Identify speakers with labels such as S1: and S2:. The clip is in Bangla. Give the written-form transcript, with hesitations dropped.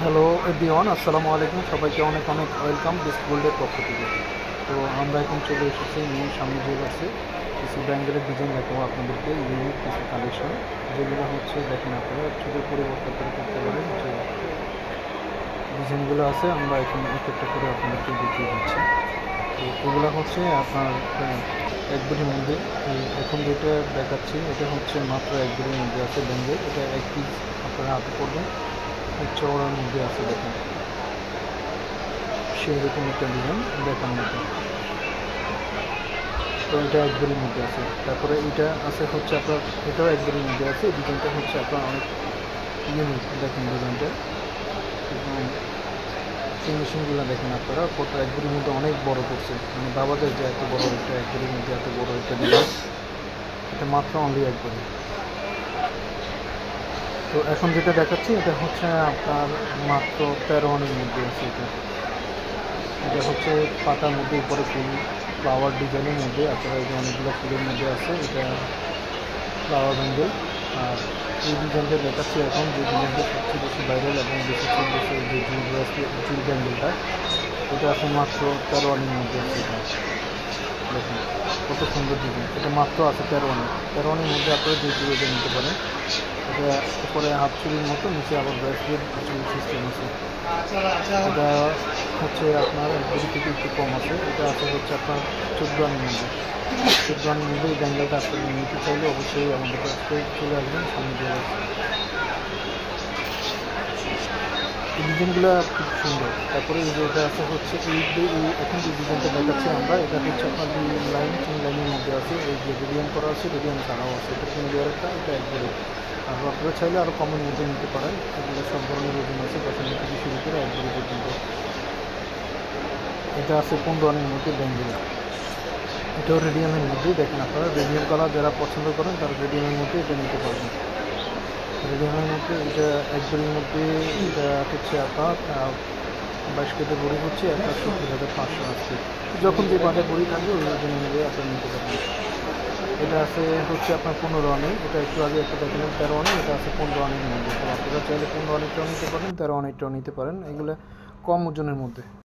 S1: হ্যালো এভরিওয়ান, আসসালামু আলাইকুম। সবাইকে অনেক অনেক ওয়েলকাম বেস্ট গোল্ডের পক্ষ থেকে। তো আমরা এখন চলে এসেছি নিউ সামনে জুয়েলার্সে। কিছু ব্যাঙ্গেলের ডিজাইন দেখাবো আপনাদেরকে, ইউনিক কিছু কালেকশন, যেগুলো হচ্ছে দেখেন আপনারা ছোটো পরিবর্তন করে করতে পারেন। যে ডিজাইনগুলো আছে আমরা এখন এক একটা করে আপনাদেরকে দেখিয়ে দিচ্ছি। তো এগুলো হচ্ছে আপনার এক বুটির মধ্যে। এখন যেটা দেখাচ্ছি এটা হচ্ছে মাত্র এক বুটির মধ্যে আছে ব্যাঙ্গেল। এটা এক পিস আপনারা হাতে করবেন, চওড়ার মধ্যে আছে দেখেন, সেই রকম একটা ডিজাইন দেখার মতো। তো এটা একবারের মধ্যে আছে। তারপরে এটা আছে হচ্ছে আপনার, এটাও একবারের মধ্যে আছে। এই ডিজাইনটা হচ্ছে আপনার অনেক ইউনিক, দেখেন ডিজাইনটা ফিনিশিংগুলো দেখেন আপনারা কত একবারের মধ্যে অনেক বড় করছে, মানে বাবাদের যে এত বড় একটা একবারের মধ্যে এত বড় একটা ডিজাইন, এটা মাত্র অনলি একবারে। তো এখন যেটা দেখাচ্ছি এটা হচ্ছে আপনার মাত্র 13 আনার মধ্যে আছে। এটা হচ্ছে পাতার মধ্যে উপরে ফুল ফ্লাওয়ার ডিজাইনের মধ্যে, আপনারা এই যে অনেকগুলো ফুলের মধ্যে আছে, এটা ফ্লাওয়ার ব্যাঙ্গেল। আর এই ডিজাইনটা দেখাচ্ছি এখন, যে ডিজাইনটা সবচেয়ে বেশি ভাইরাল এবং বেশি চলতেছে, যে জুল ব্যাঙ্গেলটা, এটা আছে মাত্র 13 আনার মধ্যে আছে। এটা দেখুন কত সুন্দর ডিজাইন, এটা মাত্র আছে 13 আনার মধ্যে। আপনারা যে জুয়েলারি নিতে পারেন। এটা উপরে হাফ চুরির মতো, নিচে আবার ব্রেসলেট চুরি সিস্টেম আছে। এটা হচ্ছে আপনার 1 থেকে একটু কম আছে। এটা আছে হচ্ছে আপনার 14 আনার মধ্যে। 14 আনার মধ্যে এই ব্যাঙ্গেলটা আপনারা নিতে চাইলে অবশ্যই আমাদের কাছে চলে আসবেন সামনে দিয়ে। এই ডিজাইনগুলো খুব সুন্দর। তারপরে এই যে এটা আছে হচ্ছে এখন যে ডিজাইনটা দেখাচ্ছি আমরা, এটা হচ্ছে আপনার 2 লাইন 3 লাইনের মধ্যে আছে। এই যে রেডিয়াম করা আছে, রেডিয়াম ছাড়াও আছে। এটা 3 লেয়ারটা, এটা একবারে। আর আপনারা চাইলে আরও কমের মধ্যে নিতে পারেন। এগুলো সব ধরনের ওজন আছে, 10 থেকে শুরু করে একবারে পর্যন্ত। এটা আছে 15 আনার মধ্যে ব্যাঙ্গেল। এটাও রেডিয়ামের মধ্যেই, দেখেন আপনারা রেডিয়াম কালার যারা পছন্দ করেন তারা রেডিয়ামের মধ্যে এটা নিতে পারবেন। রেডিয়ামের মধ্যে এটা একবারের মধ্যে, এটা হচ্ছে আপনার 22 কেটে বড়ি হচ্ছে 1,70,500 আজকে। যখন যে বাজার বড়ি থাকবে ওই ওজন অনুযায়ী আপনারা নিতে পারবেন। এটা আছে হচ্ছে আপনার 15 আনার। এটা একটু আগে একটা দেখলেন 13 আনার, এটা আছে 15 আনার মধ্যে। তো আপনারা চাইলে 15 আনারটাও নিতে পারেন, 13 আনারটাও নিতে পারেন। এগুলো কম ওজনের মধ্যে।